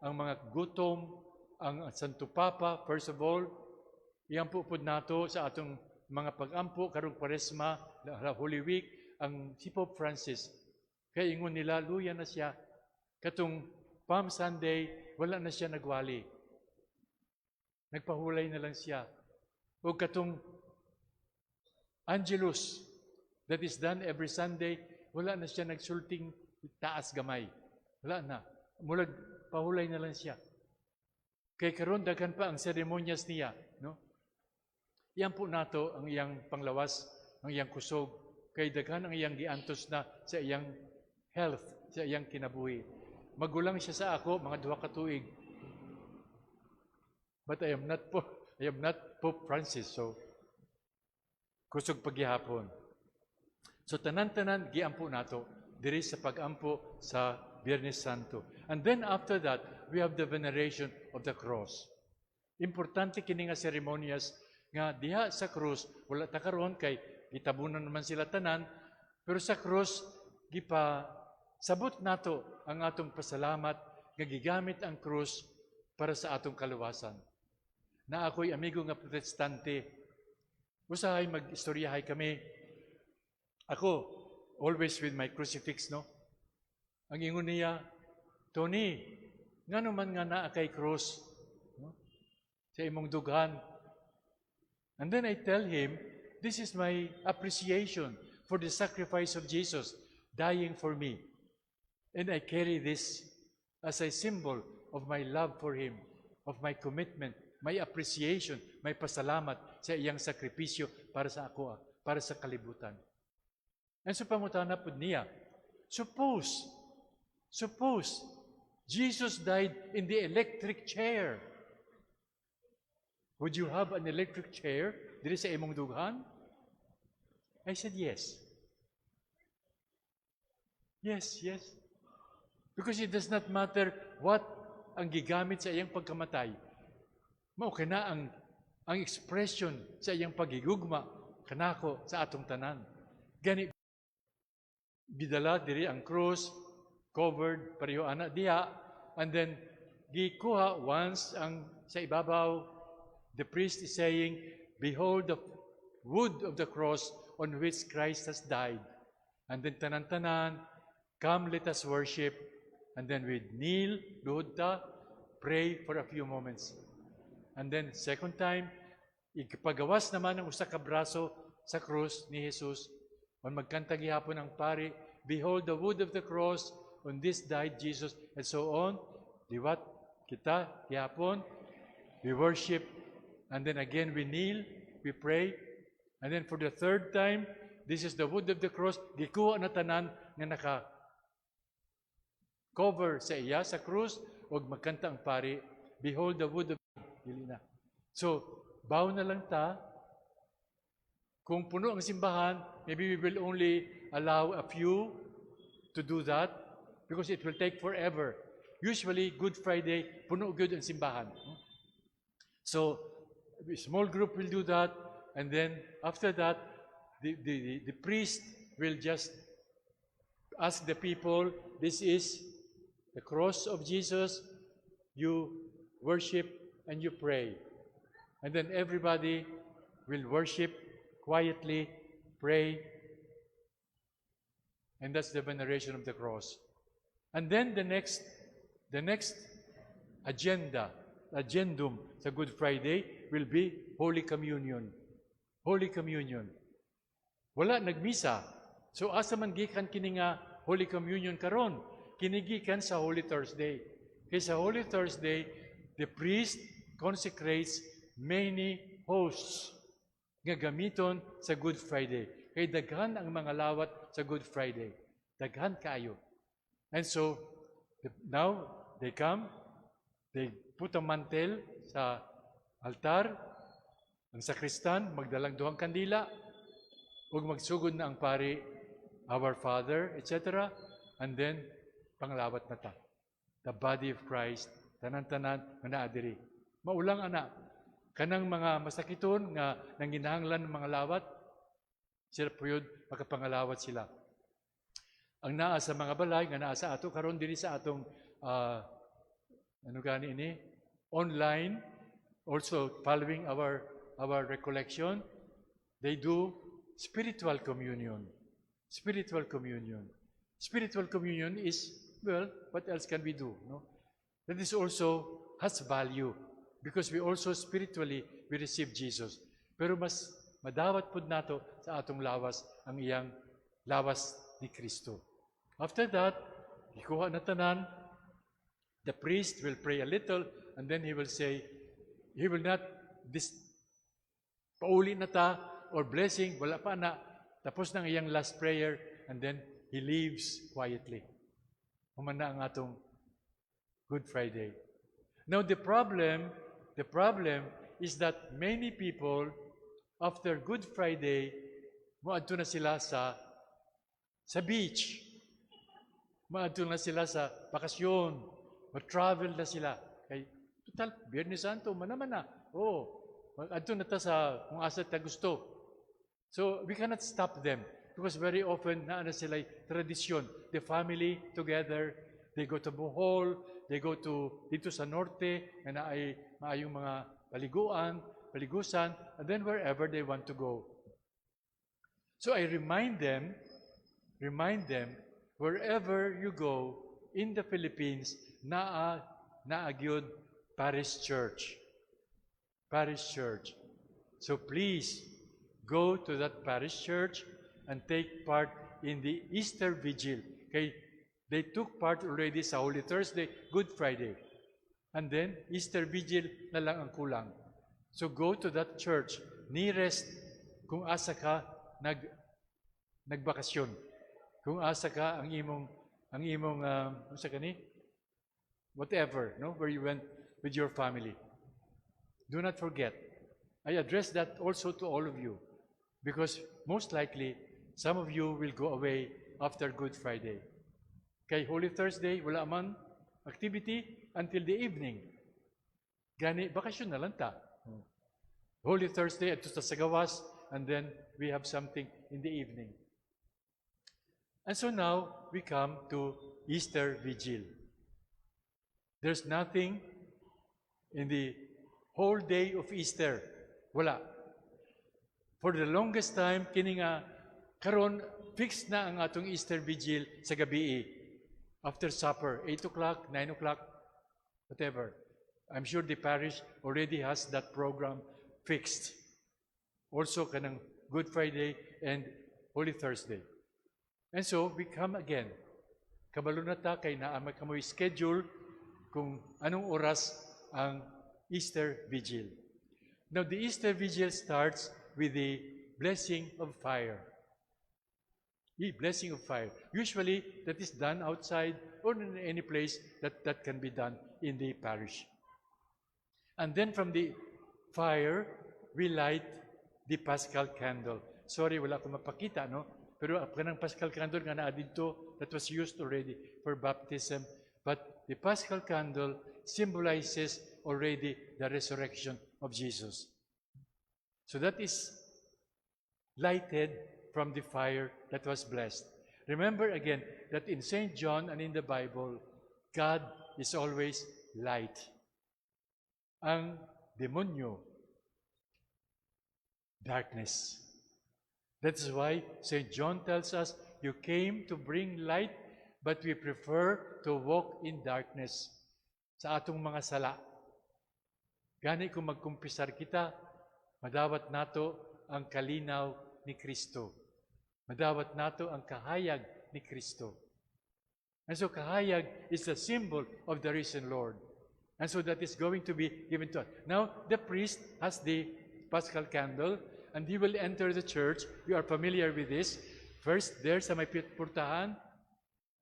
ang mga gutom, ang Santo Papa, first of all, iampo pud nato sa atong mga pag-ampo karong Kwaresma, Holy Week, ang si Pope Francis. Kaya ingon nila, luya na siya. Katong Palm Sunday, wala na siya nagwali. Nagpahulay na lang siya. O katong Angelus, that is done every Sunday, wala na siya nagsulting taas gamay. Wala na. Mulag pahulay na lang siya. Kay karon daghan pa ang seremonyas niya, no? Iyan po nato ang iyang panglawas, ang iyang kusog, kay daghan ang iyang giantos na sa iyang health, sa iyang kinabuhi. Magulang siya sa ako, mga 2 ka tuig. But I am not Pope Francis, so kusog paghihapon. So tanan-tanan giampo nato diri sa pag-ampo sa Biyernes Santo. And then after that, we have the veneration of the cross. Importante kini nga ceremonias nga diha sa krus, wala ta karon kay gitabunan naman sila tanan, pero sa krus sabot nato ang atong pasalamat nga gigamit ang krus para sa atong kaluwasan. Na ako'y amigo nga protestante, usahay mag-istoryahay kami. Ako, always with my crucifix, no? Ang ingon niya, Tony, nga naman nga naa kay krus, no? Sa imong dughan. And then I tell him, this is my appreciation for the sacrifice of Jesus dying for me. And I carry this as a symbol of my love for Him, of my commitment, my appreciation, my pasalamat sa iyang sakripisyo para sa ako, para sa kalibutan. And so pangutana po niya, suppose Jesus died in the electric chair. Would you have an electric chair diri sa imong dughan? I said, yes. Yes. Because it does not matter what ang gigamit sa iyang pagkamatay. Mao kana ang expression sa iyang pagigugma kanako sa atong tanan. Gani gidala diri ang cross, covered pareho ana diha, and then gikuha once ang sa ibabaw. The priest is saying, behold the wood of the cross on which Christ has died. And then tanan-tanan, come let us worship. And then we kneel, luhod ta, pray for a few moments. And then second time, ipagawas naman ang usa ka braso sa krus ni Jesus. On magkanta gihapon ang pari, behold the wood of the cross, on this died Jesus, and so on. Liwat kita gihapon, we worship. And then again, we kneel, we pray. And then for the third time, this is the wood of the cross. Gikuha na tanan nga naka-cover sa iya, sa krus, o magkanta ang pari, behold the wood of dili na. So, bow na lang ta. Kung puno ang simbahan, maybe we will only allow a few to do that because it will take forever. Usually, Good Friday, puno good ang simbahan. So, a small group will do that, and then after that, the priest will just ask the people, this is the cross of Jesus, you worship and you pray. And then everybody will worship quietly pray, and that's the veneration of the cross. And then the next agendum sa Good Friday will be Holy Communion. Holy Communion. Wala nagmisa. So asa man gikan kini nga Holy Communion karon? Kinigikan sa Holy Thursday. Kaya sa Holy Thursday, the priest consecrates many hosts nga gamiton sa Good Friday. Kaya daghan ang mga lawat sa Good Friday. Daghan kaayo. And so, now, they come, they put a mantel sa altar, ang sakristan, magdalang duhang kandila, ug magsugod na ang pari, Our Father, etc. And then, panglawat na ta. The body of Christ, tanan-tanan, manaadiri. Maulang anak, kanang mga masakiton nga nanginahanglan ng mga lawat, sila puyod, makapangalawat sila. Ang naa sa mga balay, nga naa sa ato, karon diri sa atong, online, also following our recollection, they do spiritual communion. Spiritual communion. Spiritual communion is, well, what else can we do? No? That is also has value because we also spiritually we receive Jesus. Pero mas madawat pud nato sa atong lawas ang iyang lawas ni Kristo. After that, ikuha na tanan, the priest will pray a little and then he will say, he will not pauli na ta or blessing, wala pa na. Tapos ng iyang last prayer and then he leaves quietly. Humana ang atong Good Friday. Now the problem is that many people after Good Friday moadto na sila sa beach. Moadto na sila sa bakasyon. Mag-travel na sila. Kay total Biyernes Santo manaman na. Moadto na ta sa kung asa ta gusto. So we cannot stop them because very often na sila tradisyon. The family together, they go to Bohol, they go to dito sa norte, na ay maayong mga paligusan, and then wherever they want to go. So I remind them, wherever you go in the Philippines, naagyod parish church. Parish church. So please, go to that parish church and take part in the Easter Vigil. Okay? They took part already sa Holy Thursday, Good Friday. And then, Easter Vigil na lang ang kulang. So go to that church, nearest kung asa ka nagbakasyon. Kung asa ka ang imong whatever, no? Where you went with your family. Do not forget. I address that also to all of you. Because most likely, some of you will go away after Good Friday. Kay Holy Thursday, wala man activity until the evening. Gani, bakasyon na lang ta. Holy Thursday, ito sa Sagawas, and then we have something in the evening. And so now, we come to Easter Vigil. There's nothing in the whole day of Easter. Wala. For the longest time, kini nga karon fixed na ang atong Easter Vigil sa gabi. After supper, 8 o'clock, 9 o'clock, whatever. I'm sure the parish already has that program fixed. Also kanang Good Friday and Holy Thursday. And so, we come again. Kabalo na ta kay naamay kamoy schedule kung anong oras ang Easter Vigil. Now, the Easter Vigil starts with the blessing of fire. The blessing of fire. Usually, that is done outside or in any place that can be done in the parish. And then from the fire, we light the Paschal candle. Sorry, wala ko mapakita, no? Pero kanang Paschal candle nga naa dito, that was used already for baptism. But the Paschal candle symbolizes already the resurrection of Jesus. So that is lighted from the fire that was blessed. Remember again that in St. John and in the Bible, God is always light. Ang demonyo, darkness. That's why St. John tells us, you came to bring light, but we prefer to walk in darkness. Sa atong mga sala. Gani kung magkumpisar kita, madawat nato ang kalinaw ni Kristo. Madawat nato ang kahayag ni Kristo. And so kahayag is the symbol of the risen Lord. And so that is going to be given to us. Now, the priest has the Paschal candle, and he will enter the church. You are familiar with this. First, there sa may purtahan,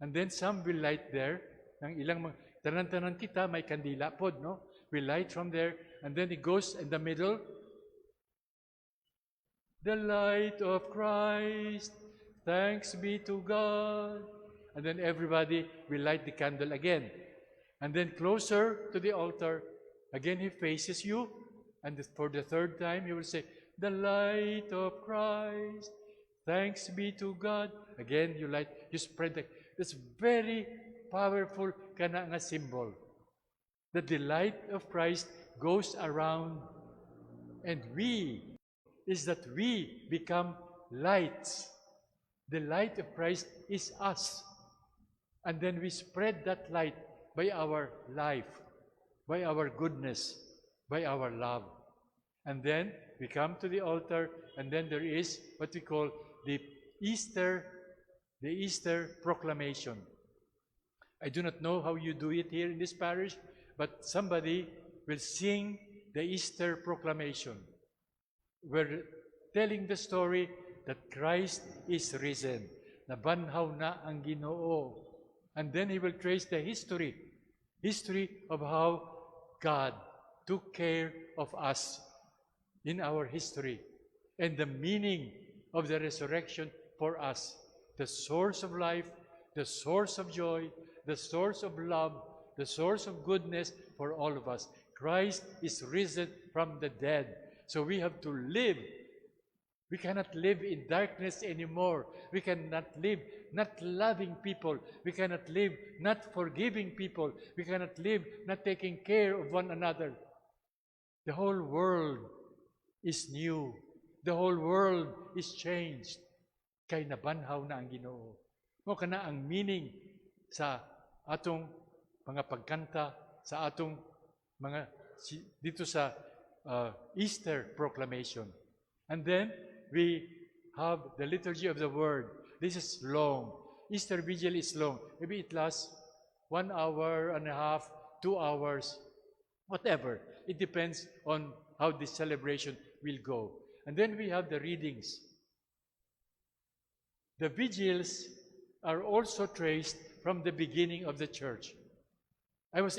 and then some will light there. Ang ilang tanan-tanan kita, may kandila pod, no? We light from there, and then it goes in the middle. The light of Christ, thanks be to God. And then everybody will light the candle again. And then closer to the altar, again he faces you, and for the third time he will say, the light of Christ, thanks be to God. Again, you light, you spread the, that's very powerful kana nga symbol. That the light of Christ goes around, and we become lights. The light of Christ is us. And then we spread that light by our life, by our goodness, by our love. And then we come to the altar, and then there is what we call the Easter proclamation. I do not know how you do it here in this parish, but somebody will sing the Easter proclamation. We're telling the story that Christ is risen. Nabanhaw na ang Ginoo. And then he will trace the history of how God took care of us in our history, and the meaning of the resurrection for us, the source of life, the source of joy, the source of love, the source of goodness for all of us. Christ is risen from the dead. So we have to live. We cannot live in darkness anymore. We cannot live not loving people. We cannot live not forgiving people. We cannot live not taking care of one another. The whole world is new. The whole world is changed. Kay nabanhaw na ang Ginoo. Mo kana ang meaning sa atong mga pagkanta, sa atong mga dito sa Easter proclamation. And then we have the Liturgy of the Word. This is long. Easter Vigil is long. Maybe it lasts 1 hour and a half, 2 hours, whatever. It depends on how this celebration will go. And then we have the readings. The vigils are also traced from the beginning of the church. I was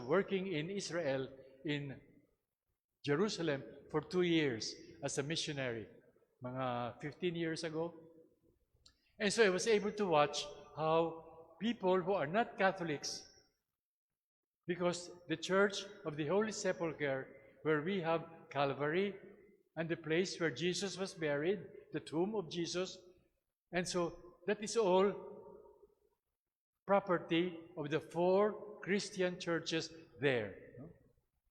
working in Israel, in Jerusalem, for 2 years as a missionary, mga 15 years ago. And so I was able to watch how people who are not Catholics, because the Church of the Holy Sepulchre, where we have Calvary, and the place where Jesus was buried, the tomb of Jesus, and so that is all property of the 4 Christian churches there.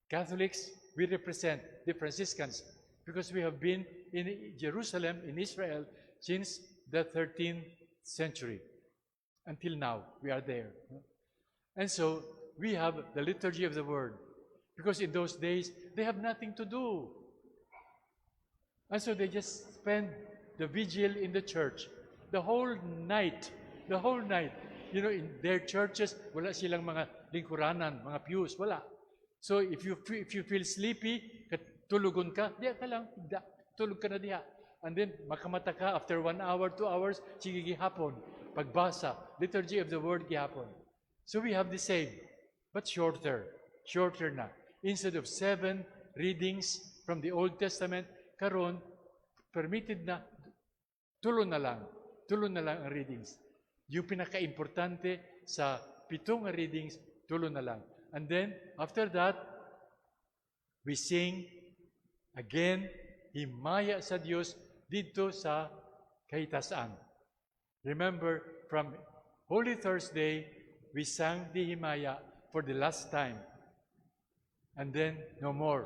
Catholics, we represent the Franciscans, because we have been in Jerusalem, in Israel, since the 13th century. Until now, we are there. And so, we have the Liturgy of the Word, because in those days, they have nothing to do. And so they just spend the vigil in the church, the whole night. You know, in their churches, wala silang mga lingkuranan, mga pews, wala. So if you feel sleepy, tulugon ka, diya ka lang, tulog ka na diya. And then, makamata ka after 1 hour, 2 hours, sige gihapon, pagbasa, Liturgy of the Word gihapon. So we have the same, but shorter na. Instead of 7 readings from the Old Testament, karon permitted na, tulo na lang ang readings. Yung pinaka-importante sa 7 readings, tulo na lang. And then, after that, we sing again, himaya sa Diyos dito sa kahitasan. Remember, from Holy Thursday, we sang the himaya for the last time. And then, no more.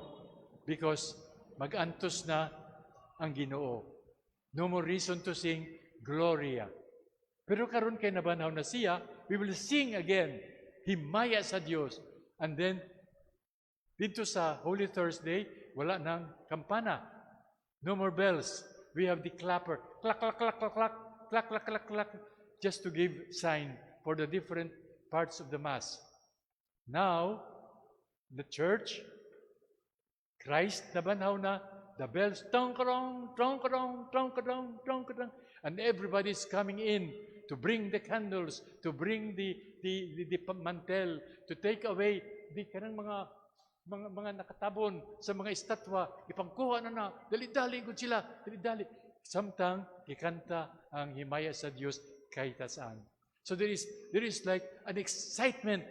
Because mag-antos na ang Ginoo. No more reason to sing Gloria. Pero karon kay nabanhaw na siya, we will sing again, Himaya sa Diyos. And then, dito sa Holy Thursday, wala nang kampana. No more bells. We have the clapper. Clack, clack, clack, clack, clack, clack, clack, clack, clack, just to give sign for the different parts of the Mass. Now, the church, Christ nabanhaw na, the bells, tong-karong, tong-karong, tong-karong, tong-karong, and everybody's coming in to bring the candles, to bring the mantel, to take away the kanang mga nakatabon sa mga estatwa, ipangkuha na, dali-dali gud sila, dali-dali. Samtang ikanta ang himaya sa Dios kahit saan. So there is like an excitement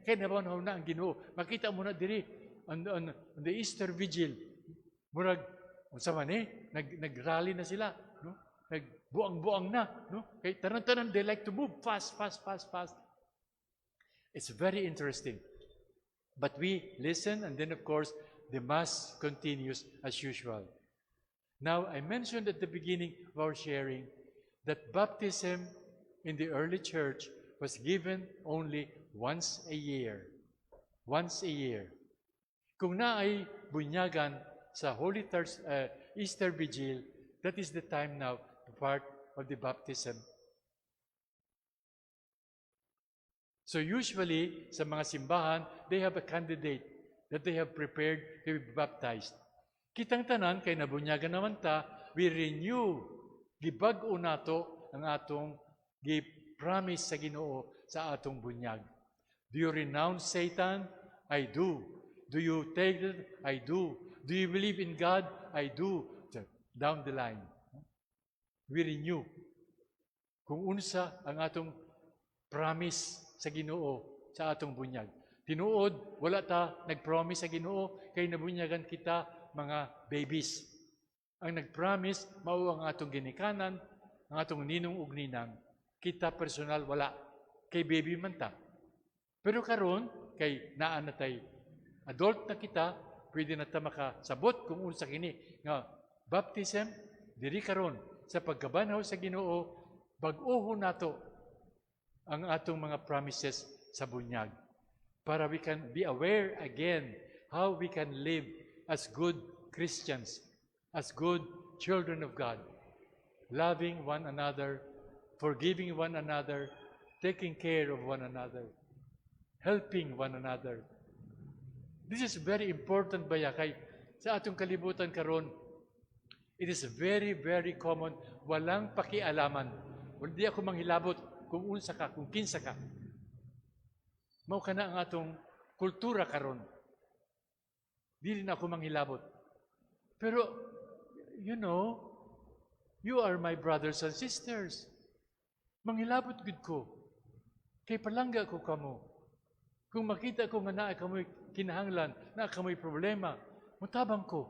kay nabanhaw na ang Ginoo. Makita mo na diri on the Easter Vigil. Murag unsa man nagrally na sila, no? Nagbuang-buang na, no? Kay tanan-tanan they like to move fast. It's very interesting. But we listen, and then of course the Mass continues as usual. Now, I mentioned at the beginning of our sharing that baptism in the early church was given only once a year. Once a year. Kung naay bunyagan sa Holy Easter Vigil, that is the time now to part of the baptism. So usually, sa mga simbahan, they have a candidate that they have prepared to be baptized. Kitang tanan, kay nabunyagan naman ta, we renew, gibag-o nato ang atong gi-promise sa Ginoo sa atong bunyag. Do you renounce Satan? I do. Do you take it? I do. Do you believe in God? I do. Down the line. We renew. Kung unsa ang atong promise sa Ginoo sa atong bunyag. Tinuod, wala ta nag-promise sa Ginoo kay nabunyagan kita mga babies. Ang nag-promise, mao ang atong ginikanan, ang atong ninong ug ninang. Kita personal, wala. Kay baby man ta. Pero karon kay naa na tay adult na kita, pwede na ta makasabot kung unsa kini nga baptism diri karon sa pagkabanhaw sa Ginoo, bag-ohon nato ang atong mga promises sa bunyag para we can be aware again how we can live as good Christians, as good children of God, loving one another, forgiving one another, taking care of one another, helping one another. This is very important baya kay sa atong kalibutan karon. It is very, very common. Walang pakialaman. Hindi ako manghilabot kung unsa ka, kung kinsa ka. Mao kana ang atong kultura karon. Dili na ako manghilabot. Pero, you know, you are my brothers and sisters. Manghilabot gud ko. Kay palangga ko kamo. Kung makita ko nga naa kamoy kinahanglan, naa kamoy problema, mutabang ko.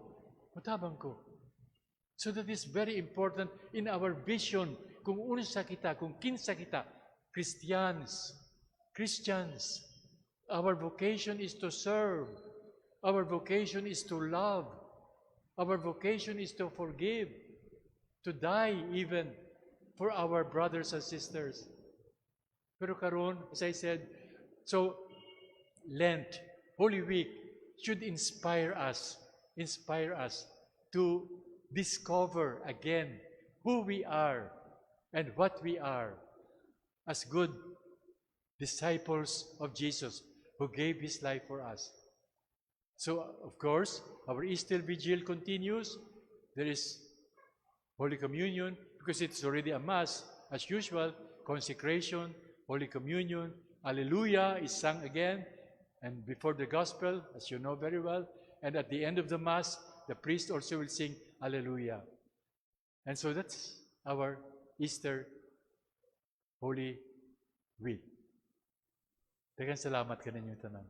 So that is very important in our vision. Kung unsa kita, kung kinsa kita, Christians. Our vocation is to serve. Our vocation is to love. Our vocation is to forgive. To die even for our brothers and sisters. Pero karon, as I said, so Lent, Holy Week, should inspire us to discover again who we are and what we are as good disciples of Jesus who gave His life for us. So, of course, our Easter Vigil continues. There is Holy Communion, because it's already a Mass, as usual, consecration, Holy Communion, Alleluia is sung again, and before the Gospel, as you know very well, and at the end of the Mass, the priest also will sing Alleluia. And so that's our Easter Holy Week. Daghang salamat kaninyo tanan.